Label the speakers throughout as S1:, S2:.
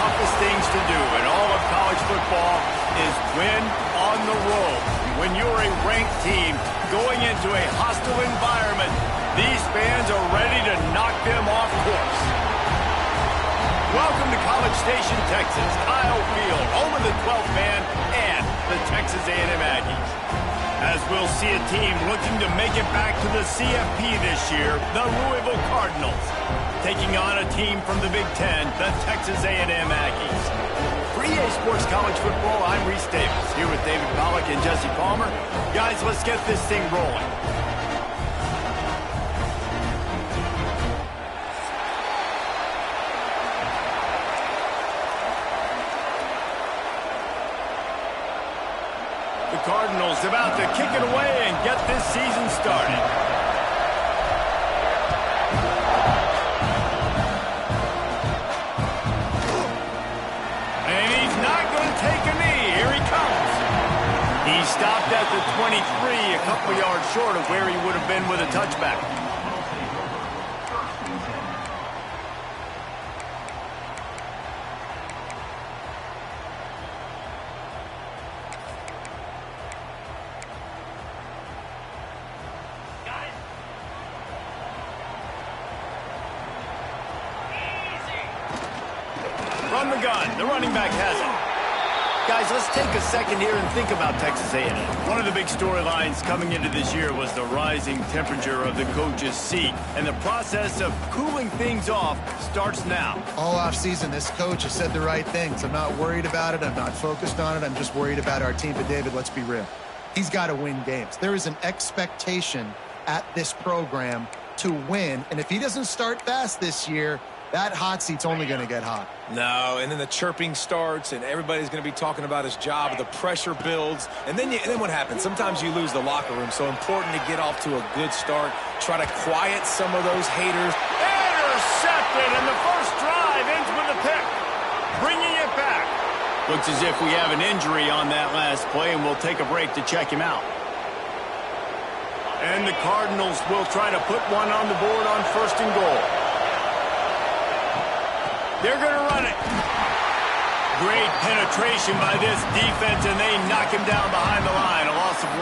S1: toughest things to do in all of college football is win on the road. When you're a ranked team going into a hostile environment, these fans are ready to knock them off course. Welcome to College Station, Texas, Kyle Field, home of the 12th man and the Texas A&M Aggies. As we'll see a team looking to make it back to the CFP this year, the Louisville Cardinals, taking on a team from the Big Ten, the Texas A&M Aggies. For EA Sports College Football, I'm Reese Davis, here with David Pollack and Jesse Palmer. Guys, let's get this thing rolling. The Cardinals about to kick it away and get this season started. And he's not going to take a knee. Here he comes. He stopped at the 23, a couple yards short of where he would have been with a touchback. From the gun, the running back has it. Guys, let's take a second here and think about Texas A&M. One of the big storylines coming into this year was the rising temperature of the coach's seat, and the process of cooling things off starts now.
S2: All offseason, this coach has said the right things. I'm not worried about it. I'm not focused on it. I'm just worried about our team. But, David, let's be real. He's got to win games. There is an expectation at this program to win, and if he doesn't start fast this year, that hot seat's only going to get hot.
S3: No, and then the chirping starts, and everybody's going to be talking about his job. The pressure builds, and then what happens? Sometimes you lose the locker room, so important to get off to a good start. Try to quiet some of those haters.
S1: Intercepted, and the first drive ends with a pick. Bringing it back. Looks as if we have an injury on that last play, and we'll take a break to check him out. And the Cardinals will try to put one on the board on 1st and goal. They're going to run it. Great penetration by this defense, and they knock him down behind the line. A loss of 1.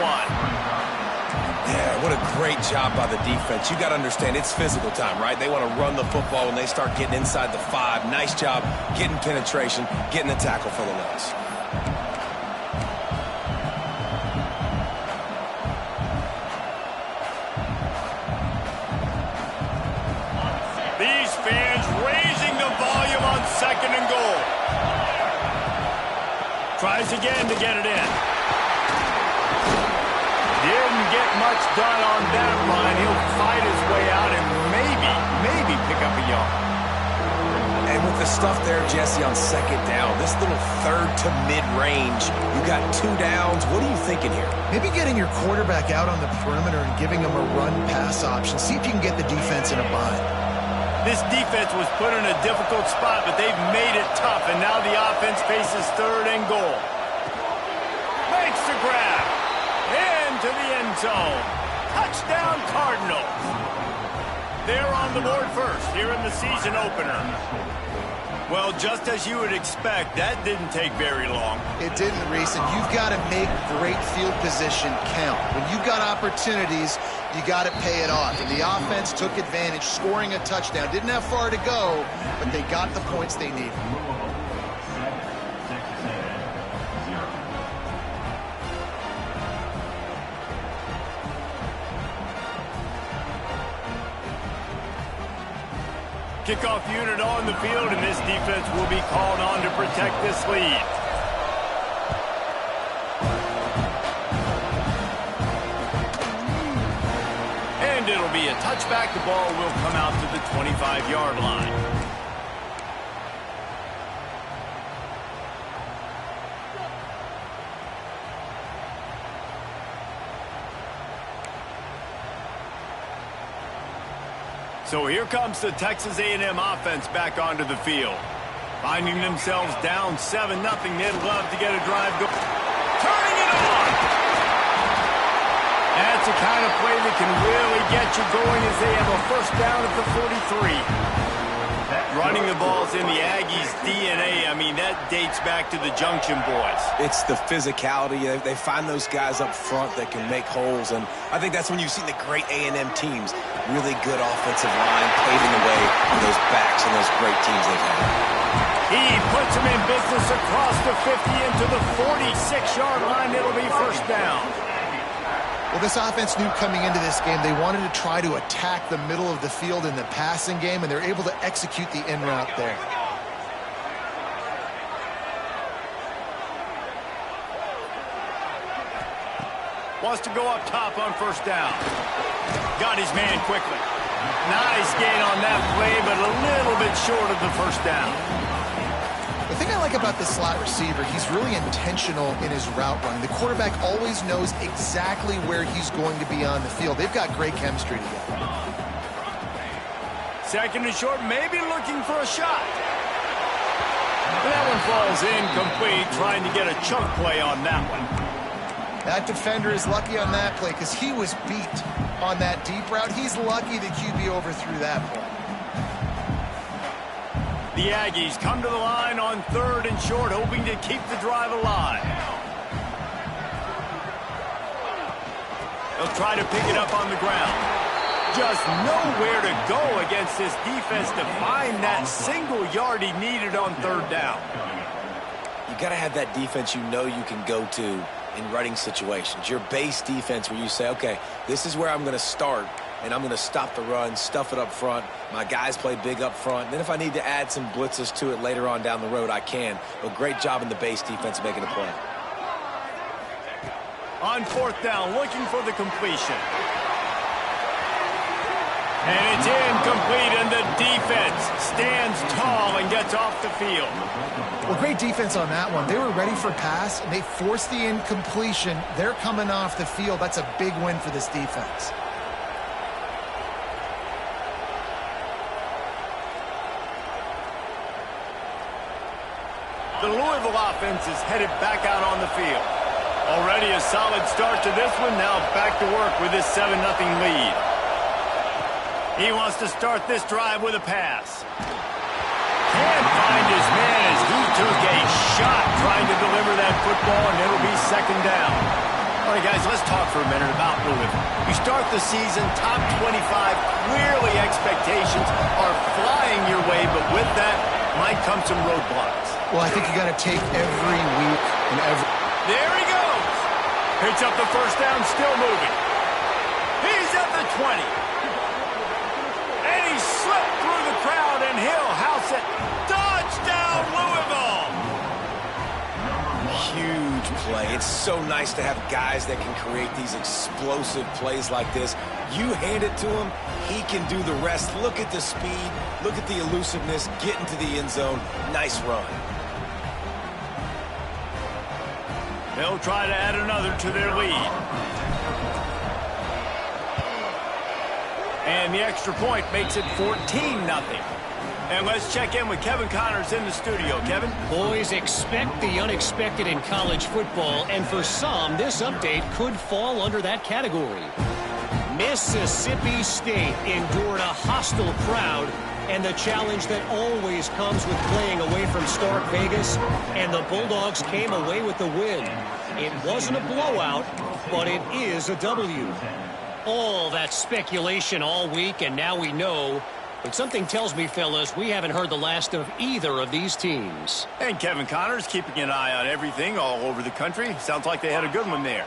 S3: Yeah, what a great job by the defense. You got to understand, it's physical time, right? They want to run the football when they start getting inside the 5. Nice job getting penetration, getting the tackle for the loss.
S1: These fans raising the volume on 2nd and goal. Tries again to get it in. Didn't get much done on that run. He'll fight his way out and maybe pick up a yard.
S3: And with the stuff there, Jesse, on 2nd down, this little 3rd to mid-range, you got 2 downs. What are you thinking here?
S2: Maybe getting your quarterback out on the perimeter and giving him a run-pass option. See if you can get the defense in a bind.
S1: This defense was put in a difficult spot, but they've made it tough, and now the offense faces 3rd and goal. Makes the grab. Into the end zone. Touchdown, Cardinals. They're on the board first here in the season opener. Well, just as you would expect, that didn't take very long.
S2: It didn't, Reese, and you've got to make great field position count. When you've got opportunities, you got to pay it off. And the offense took advantage, scoring a touchdown. Didn't have far to go, but they got the points they needed.
S1: Kickoff unit on the field, and this defense will be called on to protect this lead. And it'll be a touchback. The ball will come out to the 25-yard line. So here comes the Texas A&M offense back onto the field. Finding themselves down 7-0. They'd love to get a drive going. Turning it on! That's the kind of play that can really get you going as they have a first down at the 43. Running the ball's in the Aggies' DNA. I mean, that dates back to the Junction Boys.
S3: It's the physicality. They find those guys up front that can make holes, and I think that's when you've seen the great A&M teams. Really good offensive line paving the way for those backs and those great teams they've had.
S1: He puts him in business across the 50 into the 46-yard line. It'll be first down.
S2: Well, this offense knew coming into this game they wanted to try to attack the middle of the field in the passing game, and they're able to execute the in route there.
S1: Wants to go up top on first down. Got his man quickly. Nice gain on that play, but a little bit short of the first down.
S2: The thing I like about this slot receiver, he's really intentional in his route running. The quarterback always knows exactly where he's going to be on the field. They've got great chemistry together.
S1: Second and short, maybe looking for a shot. That one falls incomplete, trying to get a chunk play on that one.
S2: That defender is lucky on that play because he was beat on that deep route. He's lucky the QB overthrew that play.
S1: The Aggies come to the line on third and short, hoping to keep the drive alive. They'll try to pick it up on the ground. Just nowhere to go against this defense to find that single yard he needed on third down.
S3: You got to have that defense you know you can go to in running situations. Your base defense where you say, okay, this is where I'm going to start, and I'm going to stop the run, stuff it up front. My guys play big up front. And then if I need to add some blitzes to it later on down the road, I can. But great job in the base defense making a play.
S1: On fourth down, looking for the completion. And it's incomplete, and the defense stands tall and gets off the field.
S2: Well, great defense on that one. They were ready for pass, and they forced the incompletion. They're coming off the field. That's a big win for this defense.
S1: The Louisville offense is headed back out on the field. Already a solid start to this one. Now back to work with this 7-0 lead. He wants to start this drive with a pass. Can't find his man as he took a shot trying to deliver that football, and it'll be second down. All right, guys, let's talk for a minute about Louisville. You start the season top 25. Clearly expectations are flying your way, but with that might come some roadblocks.
S2: Well, I think you got to take every week and every...
S1: There he goes. Picks up the first down, still moving. He's at the 20. And he slipped through the crowd, and he'll house it. Touchdown, Louisville!
S3: Huge play. It's so nice to have guys that can create these explosive plays like this. You hand it to him, he can do the rest. Look at the speed. Look at the elusiveness. Get into the end zone. Nice run.
S1: They'll try to add another to their lead. And the extra point makes it 14-0. And let's check in with Kevin Connors in the studio. Kevin?
S4: Boys, expect the unexpected in college football, and for some, this update could fall under that category. Mississippi State endured a hostile crowd and the challenge that always comes with playing away from Stark Vegas, and the Bulldogs came away with the win. It wasn't a blowout, but it is a W. All that speculation all week, and now we know. But something tells me, fellas, we haven't heard the last of either of these teams.
S1: And Kevin Connors keeping an eye on everything all over the country. Sounds like they had a good one there.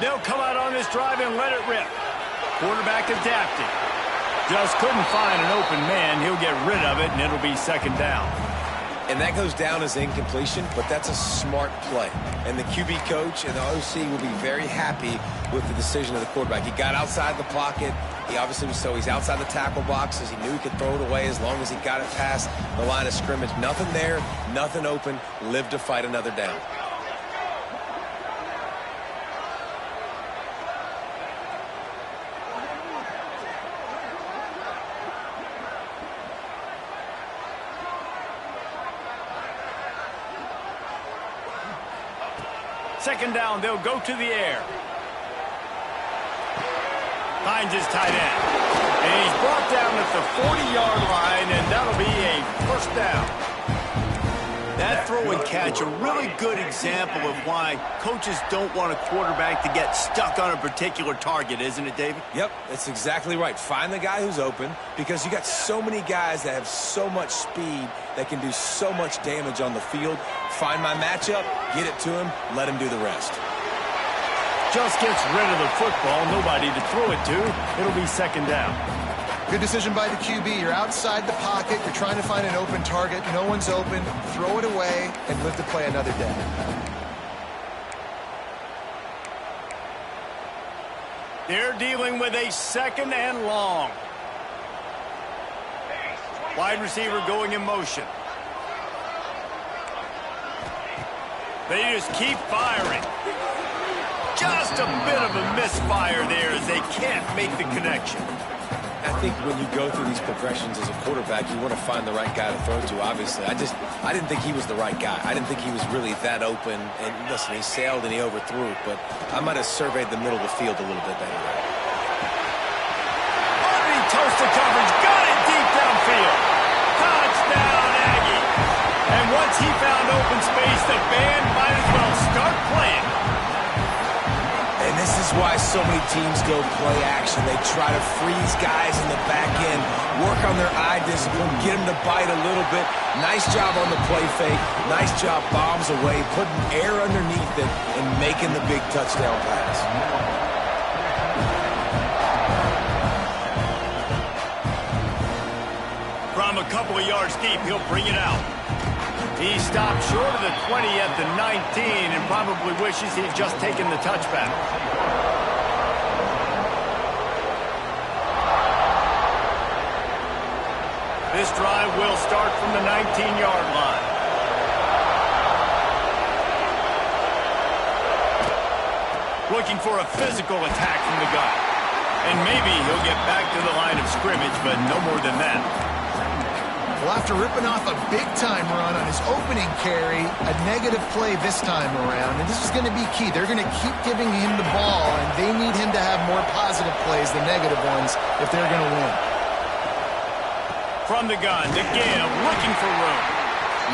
S1: They'll come out on this drive and let it rip. Quarterback adapted. Just couldn't find an open man. He'll get rid of it, and it'll be second down.
S3: And that goes down as incompletion, but that's a smart play. And the QB coach and the OC will be very happy with the decision of the quarterback. He got outside the pocket. He obviously was so he's outside the tackle boxes. He knew he could throw it away as long as he got it past the line of scrimmage. Nothing there, nothing open. Live to fight another down.
S1: Second down, they'll go to the air. Finds his tight end. And he's brought down at the 40-yard line, and that'll be first down. That throw and catch, a really good example of why coaches don't want a quarterback to get stuck on a particular target, isn't it, David?
S3: Yep, that's exactly right. Find the guy who's open, because you got so many guys that have so much speed that can do so much damage on the field. Find my matchup, get it to him, let him do the rest.
S1: Just gets rid of the football, nobody to throw it to. It'll be second down.
S2: Good decision by the QB. You're outside the pocket. You're trying to find an open target. No one's open. Throw it away and live to play another day.
S1: They're dealing with a second and long. Wide receiver going in motion. They just keep firing. Just a bit of a misfire there as they can't make the connection.
S3: I think when you go through these progressions as a quarterback, you want to find the right guy to throw to, obviously. I didn't think he was the right guy. I didn't think he was really that open. And listen, he sailed and he overthrew, but I might have surveyed the middle of the field a little bit better.
S1: Already toasted coverage, got it deep downfield. Touchdown, Aggie. And once he found open space, the band might as well start playing.
S3: And this is why so many teams go play action. They try to freeze guys in the back end, work on their eye discipline, get them to bite a little bit. Nice job on the play fake. Nice job bombs away, putting air underneath it and making the big touchdown pass.
S1: From a couple of yards deep, he'll bring it out. He stopped short of the 20 at the 19 and probably wishes he'd just taken the touchback. This drive will start from the 19-yard line. Looking for a physical attack from the guy. And maybe he'll get back to the line of scrimmage, but no more than that.
S2: Well, after ripping off a big-time run on his opening carry, a negative play this time around, and this is going to be key. They're going to keep giving him the ball, and they need him to have more positive plays than negative ones if they're going to win.
S1: From the gun, DeGale looking for room.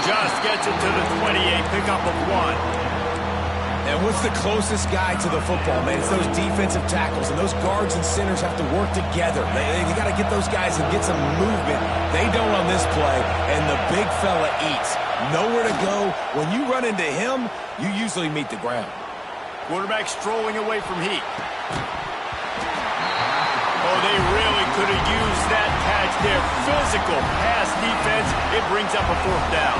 S1: Just gets it to the 28, pickup of 1.
S3: And what's the closest guy to the football, man? It's those defensive tackles, and those guards and centers have to work together. They got to get those guys and get some movement. They don't on this play, and the big fella eats. Nowhere to go. When you run into him, you usually meet the ground.
S1: Quarterback strolling away from Heat. Oh, they really could have used that catch there. Physical pass defense. It brings up a fourth down.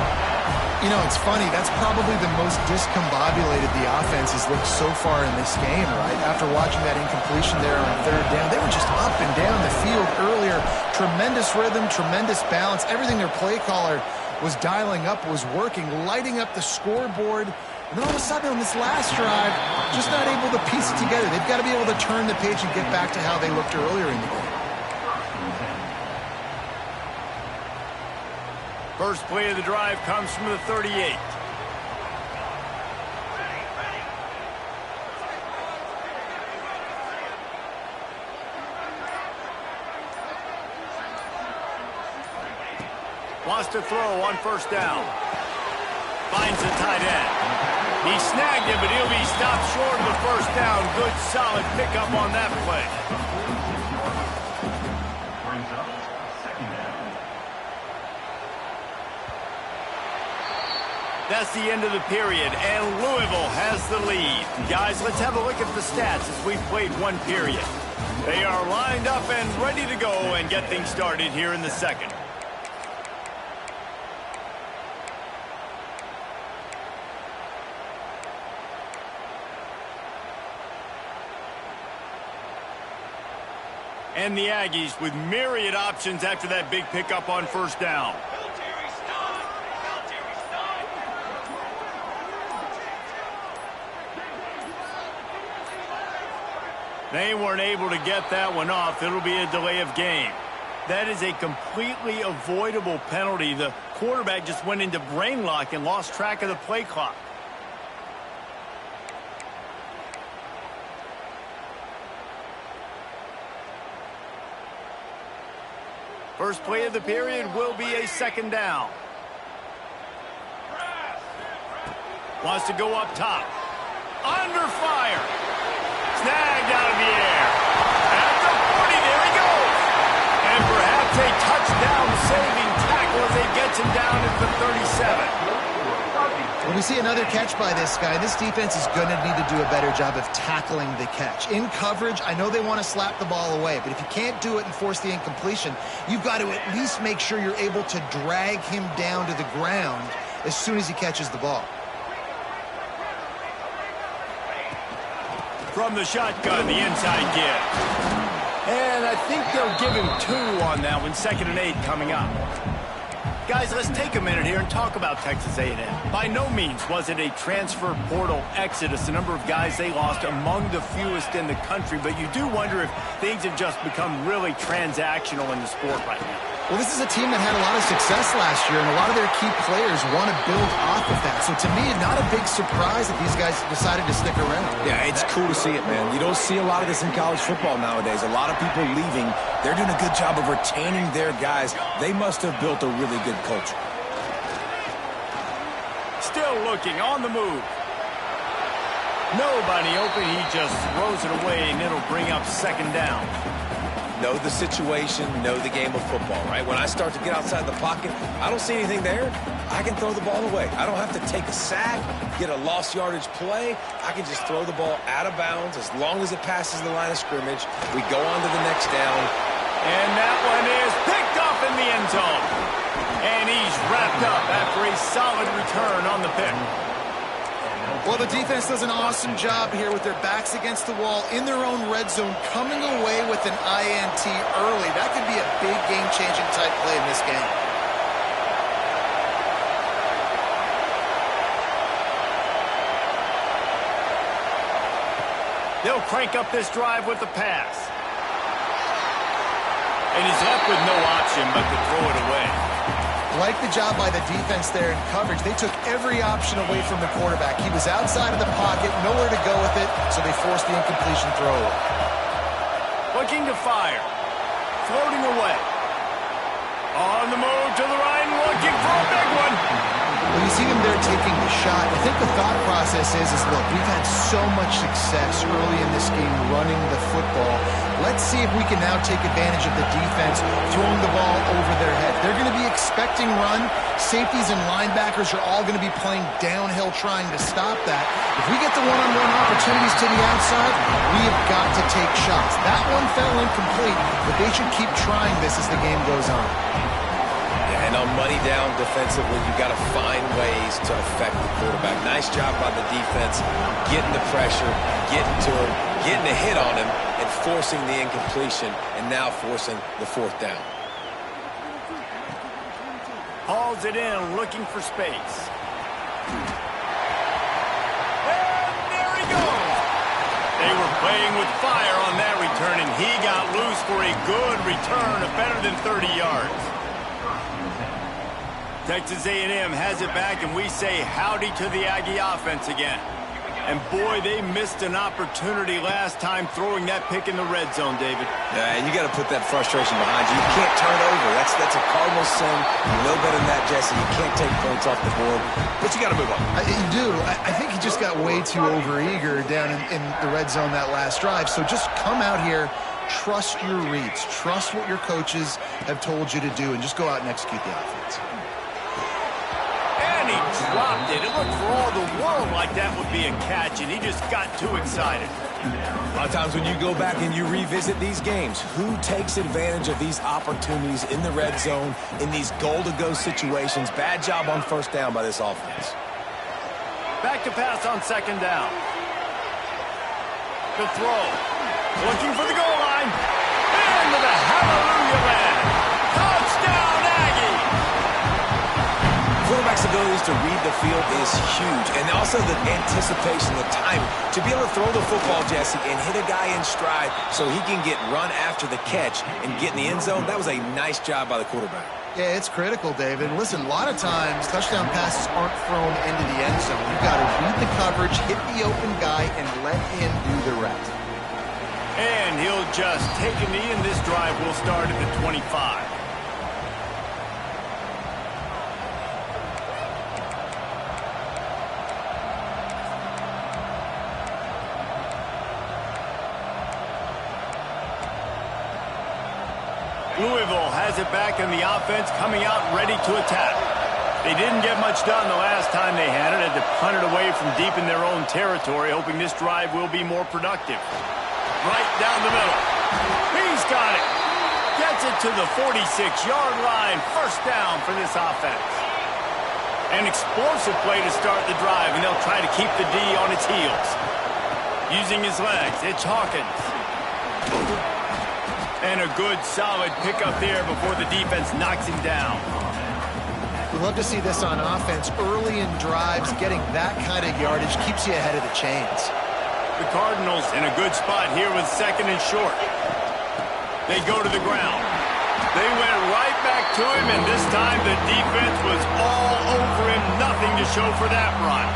S2: You know, it's funny. That's probably the most discombobulated the offense has looked so far in this game, right? After watching that incompletion there on third down, they were just up and down the field earlier. Tremendous rhythm, tremendous balance. Everything their play caller was dialing up was working, lighting up the scoreboard. And then all of a sudden on this last drive, just not able to piece it together. They've got to be able to turn the page and get back to how they looked earlier in the game.
S1: First play of the drive comes from the 38. Wants to throw on first down. Finds the tight end. He snagged it, but he'll be stopped short of the first down. Good, solid pickup on that play. That's the end of the period, and Louisville has the lead. Guys, let's have a look at the stats as we've played one period. They are lined up and ready to go and get things started here in the second. And the Aggies with myriad options after that big pickup on first down. They weren't able to get that one off. It'll be a delay of game. That is a completely avoidable penalty. The quarterback just went into brain lock and lost track of the play clock. First play of the period will be a second down. Wants to go up top. Under fire. Snagged out of the air. At the 40, there he goes. And perhaps a touchdown-saving tackle as he gets him down at the 37.
S2: When we see another catch by this guy, this defense is going to need to do a better job of tackling the catch. In coverage, I know they want to slap the ball away, but if you can't do it and force the incompletion, you've got to at least make sure you're able to drag him down to the ground as soon as he catches the ball.
S1: From the shotgun, the inside give. And I think they'll give him 2 on that one. 2nd and 8 coming up. Guys, let's take a minute here and talk about Texas A&M. By no means was it a transfer portal exodus, the number of guys they lost among the fewest in the country, but you do wonder if things have just become really transactional in the sport right now.
S2: Well, this is a team that had a lot of success last year, and a lot of their key players want to build off of that. So to me, not a big surprise that these guys decided to stick around.
S3: Yeah, it's cool to see it, man. You don't see a lot of this in college football nowadays. A lot of people leaving. They're doing a good job of retaining their guys. They must have built a really good culture.
S1: Still looking on the move. Nobody open. He just throws it away, and it'll bring up 2nd down.
S3: Know the situation, know the game of football, right? When I start to get outside the pocket, I don't see anything there, I can throw the ball away. I don't have to take a sack, get a lost yardage play. I can just throw the ball out of bounds as long as it passes the line of scrimmage. We go on to the next down.
S1: And that one is picked up in the end zone. And he's wrapped up after a solid return on the pick.
S2: Well, the defense does an awesome job here with their backs against the wall in their own red zone, coming away with an INT early. That could be a big game-changing type play in this game.
S1: They'll crank up this drive with the pass. And he's left with no option but to throw it away.
S2: Like the job by the defense there in coverage. They took every option away from the quarterback. He was outside of the pocket, nowhere to go with it, so they forced the incompletion throw.
S1: Looking to fire. Floating away. On the move to the right, looking for a big one.
S2: When you see them there taking the shot, I think the thought process is look, we've had so much success early in this game running the football. Let's see if we can now take advantage of the defense throwing the ball over their head. They're going to be expecting run. Safeties and linebackers are all going to be playing downhill trying to stop that. If we get the one-on-one opportunities to the outside, we have got to take shots. That one fell incomplete, but they should keep trying this as the game goes on.
S3: And on money down defensively, you've got to find ways to affect the quarterback. Nice job by the defense, getting the pressure, getting to him, getting a hit on him, and forcing the incompletion, and now forcing the 4th down.
S1: Hauls it in, looking for space. And there he goes. They were playing with fire on that return, and he got loose for a good return of better than 30 yards. Texas A&M has it back, and we say howdy to the Aggie offense again. And boy, they missed an opportunity last time throwing that pick in the red zone, David.
S3: Yeah, and you got to put that frustration behind you. You can't turn over. That's a cardinal sin. You know better than that, Jesse. You can't take points off the board, but you got to move on.
S2: You do. I think he just got way too overeager down in the red zone that last drive. So just come out here, trust your reads, trust what your coaches have told you to do, and just go out and execute the offense.
S1: And he dropped it. It looked for all the world like that would be a catch, and he just got too excited.
S3: A lot of times when you go back and you revisit these games, who takes advantage of these opportunities in the red zone, in these goal-to-go situations? Bad job on 1st down by this offense.
S1: Back to pass on 2nd down. The throw. Looking for the goal line. Into the hallelujah land. Touchdown, Aggie!
S3: Quarterback's abilities to read the field is huge, and also the anticipation, the timing. To be able to throw the football, Jesse, and hit a guy in stride so he can get run after the catch and get in the end zone, that was a nice job by the quarterback.
S2: Yeah, it's critical, David. Listen, a lot of times touchdown passes aren't thrown into the end zone. You've got to read the coverage, hit the open guy, and let him do the rest.
S1: And he'll just take a knee, and this drive will start at the 25. has it back, and the offense coming out ready to attack. They didn't get much done the last time they had it. Had to punt it away from deep in their own territory, hoping this drive will be more productive. Right down the middle. He's got it. Gets it to the 46-yard line. First down for this offense. An explosive play to start the drive, and they'll try to keep the D on its heels. Using his legs, it's Hawkins. And a good, solid pickup there before the defense knocks him down.
S2: We love to see this on offense. Early in drives, getting that kind of yardage keeps you ahead of the chains.
S1: The Cardinals in a good spot here with second and short. They go to the ground. They went right back to him, and this time the defense was all over him. Nothing to show for that run.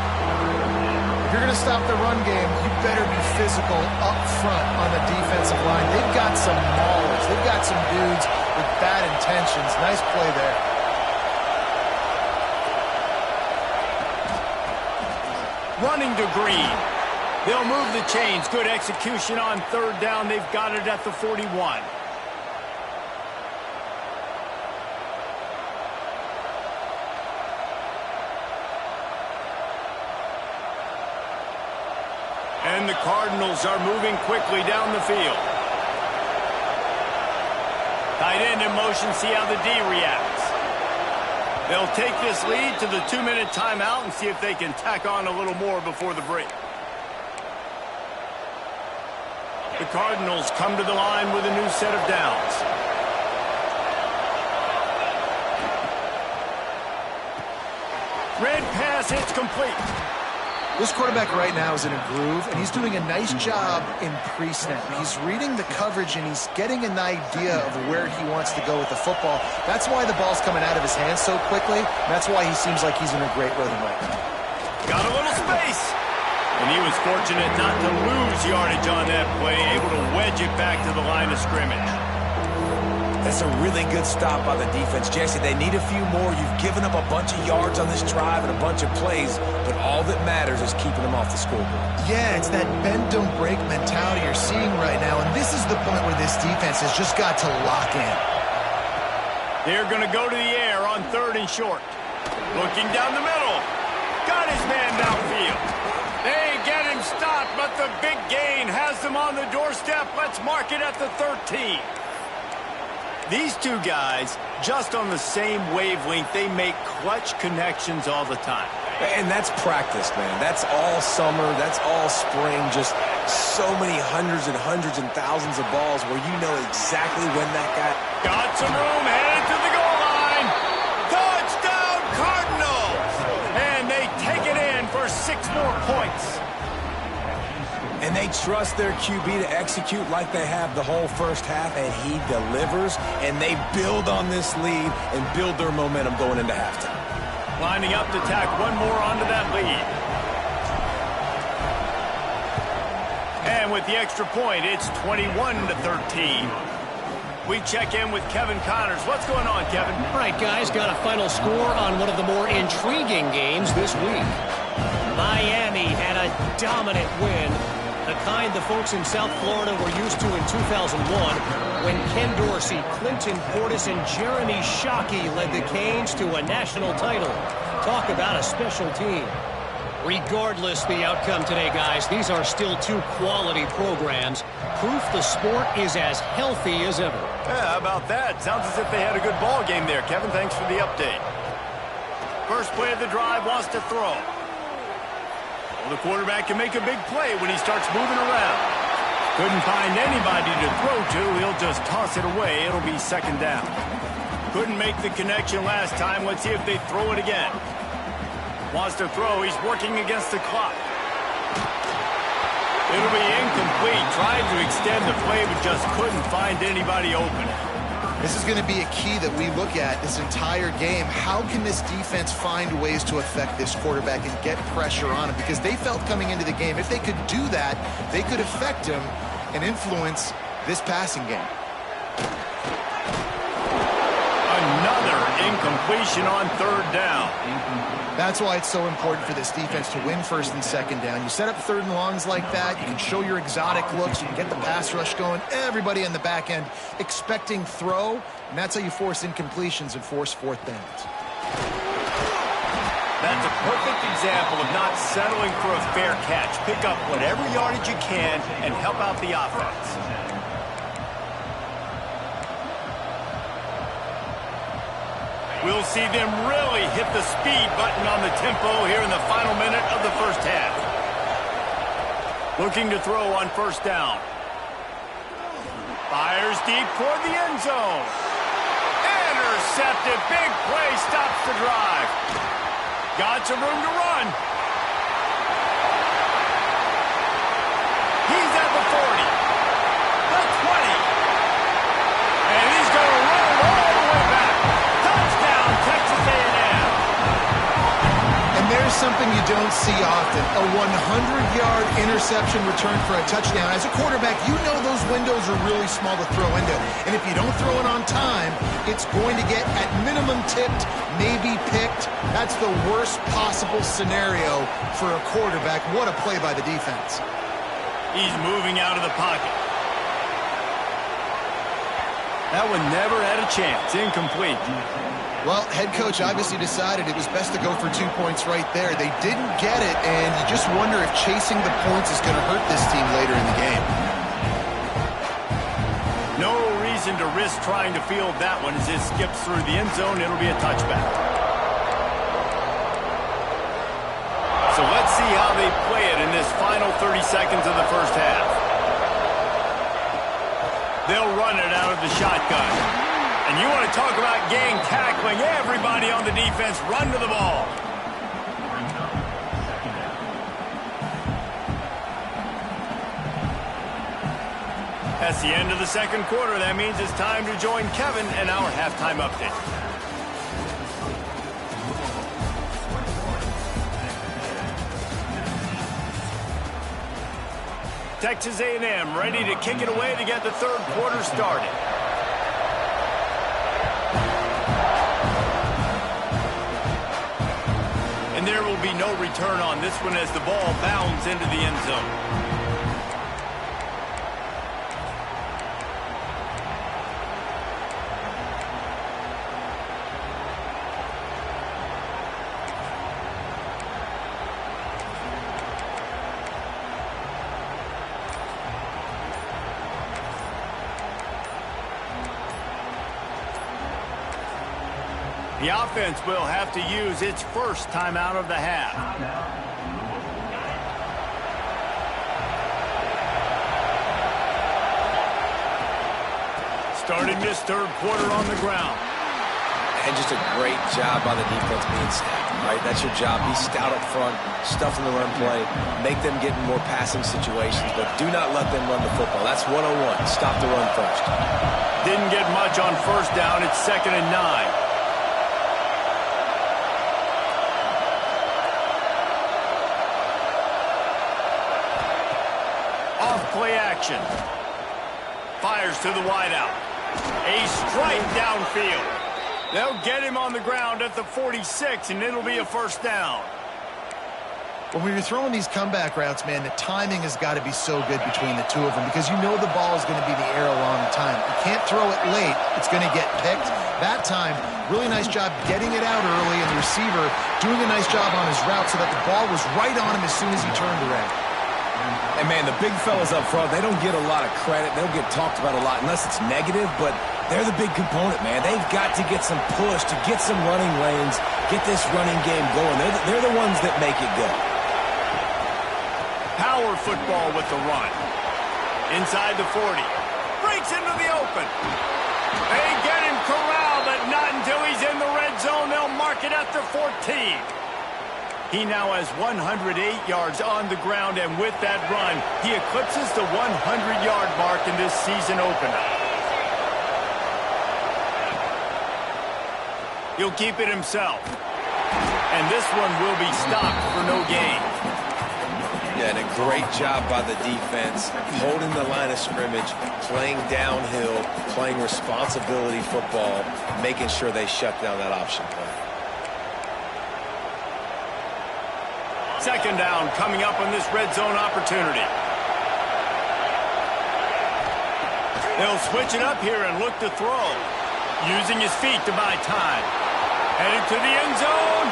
S2: If you're going to stop the run game, you better be physical up front on the defensive line. They've got some maulers. They've got some dudes with bad intentions. Nice play there.
S1: Running to Green. They'll move the chains. Good execution on third down. They've got it at the 41. And the Cardinals are moving quickly down the field. Tight end in motion, see how the D reacts. They'll take this lead to the 2-minute timeout and see if they can tack on a little more before the break. The Cardinals come to the line with a new set of downs. Red pass, it's complete.
S2: This quarterback right now is in a groove, and he's doing a nice job in pre-snap. He's reading the coverage, and he's getting an idea of where he wants to go with the football. That's why the ball's coming out of his hands so quickly, and that's why he seems like he's in a great rhythm right now.
S1: Got a little space. And he was fortunate not to lose yardage on that play, able to wedge it back to the line of scrimmage.
S3: That's a really good stop by the defense. Jesse, they need a few more. You've given up a bunch of yards on this drive and a bunch of plays, but all that matters is keeping them off the scoreboard.
S2: Yeah, it's that bend, don't break mentality you're seeing right now, and this is the point where this defense has just got to lock in.
S1: They're going to go to the air on third and short. Looking down the middle. Got his man downfield. They get him stopped, but the big gain has them on the doorstep. Let's mark it at the 13. These two guys, just on the same wavelength, they make clutch connections all the time.
S3: And that's practice, man. That's all summer. That's all spring. Just so many hundreds and thousands of balls where you know exactly when that guy...
S1: Got some room, headed to the goal line. Touchdown, Cardinals! And they take it in for 6 more points.
S3: And they trust their QB to execute like they have the whole first half, and he delivers, and they build on this lead and build their momentum going into halftime.
S1: Lining up to tack one more onto that lead. And with the extra point, it's 21-13. We check in with Kevin Connors. What's going on, Kevin?
S4: All right, guys, got a final score on one of the more intriguing games this week. Miami had a dominant win, the kind the folks in South Florida were used to in 2001 when Ken Dorsey, Clinton Portis, and Jeremy Shockey led the Canes to a national title. Talk about a special team. Regardless the outcome today, guys, these are still 2 quality programs. Proof the sport is as healthy as ever.
S1: Yeah, how about that? Sounds as if they had a good ball game there. Kevin, thanks for the update. First play of the drive, wants to throw. Well, the quarterback can make a big play when he starts moving around. Couldn't find anybody to throw to. He'll just toss it away. It'll be second down. Couldn't make the connection last time. Let's see if they throw it again. Wants to throw. He's working against the clock. It'll be incomplete. Tried to extend the play, but just couldn't find anybody open.
S2: This is going to be a key that we look at this entire game. How can this defense find ways to affect this quarterback and get pressure on him? Because they felt coming into the game, if they could do that, they could affect him and influence this passing game.
S1: Another incomplete completion on third down.
S2: That's why it's so important for this defense to win first and second down. You set up third and longs like that, you can show your exotic looks, you can get the pass rush going, everybody in the back end expecting throw, and that's how you force incompletions and force fourth downs.
S1: That's a perfect example of not settling for a fair catch. Pick up whatever yardage you can and help out the offense. We'll see them really hit the speed button on the tempo here in the final minute of the first half. Looking to throw on first down. Fires deep toward the end zone. Intercepted. Big play stops the drive. Got some room to run. He's at the 40. The 20. And he's going to run it all the way back. Touchdown, Texas A&M.
S2: And there's something you don't see often, a 100-yard interception return for a touchdown. As a quarterback, you know those windows are really small to throw into. And if you don't throw it on time, it's going to get at minimum tipped, maybe picked. That's the worst possible scenario for a quarterback. What a play by the defense.
S1: He's moving out of the pocket. That one never had a chance. Incomplete.
S2: Well, head coach obviously decided it was best to go for 2 points right there. They didn't get it, and you just wonder if chasing the points is going to hurt this team later in the game.
S1: No reason to risk trying to field that one as it skips through the end zone. It'll be a touchback. So let's see how they play it in this final 30 seconds of the first half. They'll run it out of the shotgun. And you want to talk about gang tackling. Everybody on the defense run to the ball. That's the end of the second quarter. That means it's time to join Kevin and our halftime update. Texas A&M ready to kick it away to get the third quarter started. And there will be no return on this one as the ball bounds into the end zone. The offense will have to use its first timeout of the half. Starting this third quarter on the ground.
S3: And just a great job by the defense being stout, right? That's your job. Be stout up front, stuff in the run play, make them get in more passing situations, but do not let them run the football. That's 101. Stop the run first.
S1: Didn't get much on first down. It's 2nd and 9. Play action. Fires to the wideout. A strike downfield. They'll get him on the ground at the 46, and it'll be a first down.
S2: When you're throwing these comeback routes, man, the timing has got to be so good between the two of them because you know the ball is going to be in the air a long time. You can't throw it late. It's going to get picked. That time, really nice job getting it out early, and the receiver doing a nice job on his route so that the ball was right on him as soon as he turned around.
S3: And, man, the big fellas up front, they don't get a lot of credit. They don't get talked about a lot unless it's negative, but they're the big component, man. They've got to get some push, to get some running lanes, get this running game going. They're the ones that make it go.
S1: Power football with the run. Inside the 40. Breaks into the open. They get him corralled, but not until he's in the red zone. They'll mark it at the 14. He now has 108 yards on the ground, and with that run, he eclipses the 100-yard mark in this season opener. He'll keep it himself. And this one will be stopped for no gain.
S3: Yeah, and a great job by the defense, holding the line of scrimmage, playing downhill, playing responsibility football, making sure they shut down that option play.
S1: Second down coming up on this red zone opportunity. They'll switch it up here and look to throw. Using his feet to buy time. Headed to the end zone.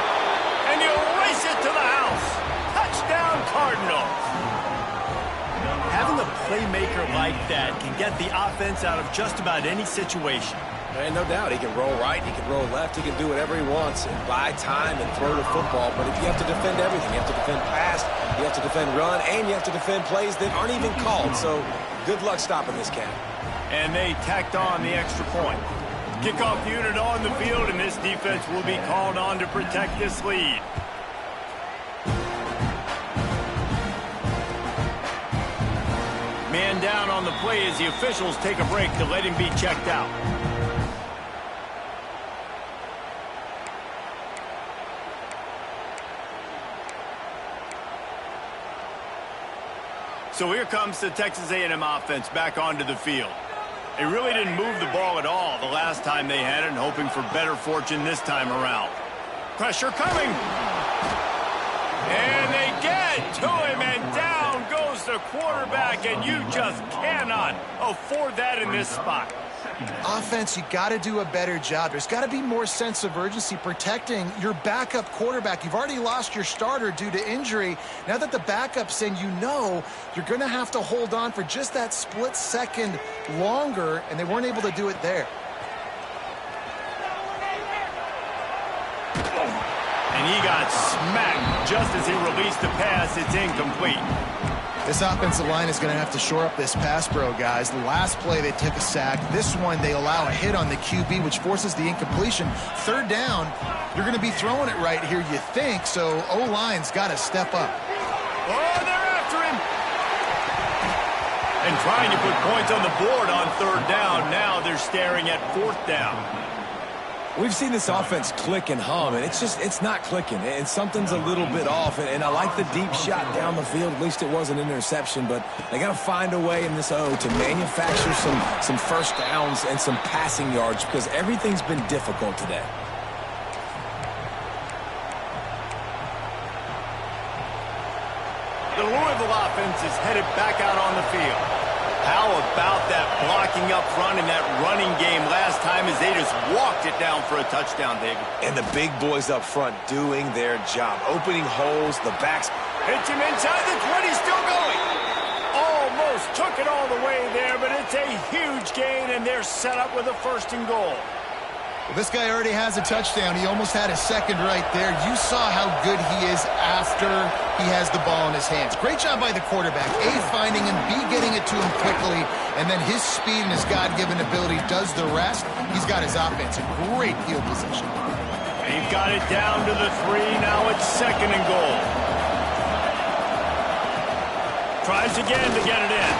S1: And he'll race it to the house. Touchdown, Cardinals. Having a playmaker like that can get the offense out of just about any situation.
S3: And no doubt, he can roll right, he can roll left, he can do whatever he wants and buy time and throw the football. But if you have to defend everything, you have to defend pass, you have to defend run, and you have to defend plays that aren't even called. So good luck stopping this cat.
S1: And they tacked on the extra point. Kickoff unit on the field, and this defense will be called on to protect this lead. Man down on the play as the officials take a break to let him be checked out. So here comes the Texas A&M offense back onto the field. They really didn't move the ball at all the last time they had it, and hoping for better fortune this time around. Pressure coming. And they get to him, and down goes the quarterback, and you just cannot afford that in this spot.
S2: Offense, you got to do a better job. There's got to be more sense of urgency protecting your backup quarterback. You've already lost your starter due to injury. Now that the backup's in, you know you're going to have to hold on for just that split second longer, and they weren't able to do it there.
S1: And he got smacked just as he released the pass. It's incomplete.
S2: This offensive line is going to have to shore up this pass pro, guys. The last play, they took a sack. This one, they allow a hit on the QB, which forces the incompletion. Third down, you're going to be throwing it right here, you think, so O-line's got to step up.
S1: Oh, they're after him. And trying to put points on the board on third down. Now they're staring at fourth down.
S3: We've seen this offense click and hum, and it's not clicking, and something's a little bit off. And I like the deep shot down the field. At least it was an interception, but they got to find a way in this O to manufacture some first downs and some passing yards, because everything's been difficult today.
S1: The Louisville offense is headed back out on the field. How about that blocking up front in that running game last time as they just walked it down for a touchdown, David?
S3: And the big boys up front doing their job, opening holes, the backs.
S1: Hits him inside the 20, still going. Almost took it all the way there, but it's a huge gain, and they're set up with a first and goal.
S2: Well, this guy already has a touchdown. He almost had a second right there. You saw how good he is after he has the ball in his hands. Great job by the quarterback. A, finding him, B, getting it to him quickly, and then his speed and his God-given ability does the rest. He's got his offense in great field position.
S1: They've got it down to the 3. Now it's second and goal. Tries again to get it in.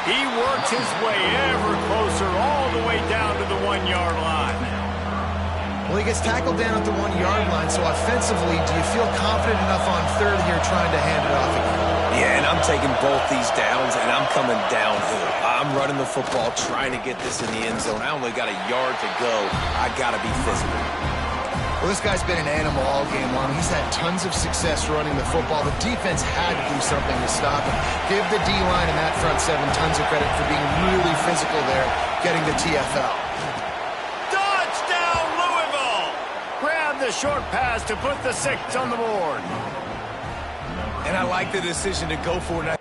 S1: He works his way ever closer all the way down to the 1-yard line.
S2: Well, he gets tackled down at the 1-yard line, so offensively, do you feel confident enough on third here trying to hand it off again?
S3: Yeah, and I'm taking both these downs, and I'm coming downhill. I'm running the football, trying to get this in the end zone. I only got a yard to go. I got to be physical.
S2: Well, this guy's been an animal all game long. He's had tons of success running the football. The defense had to do something to stop him. Give the D-line and that front 7 tons of credit for being really physical there, getting the TFL.
S1: The short pass to put the 6 on the board.
S3: And I like the decision to go for it.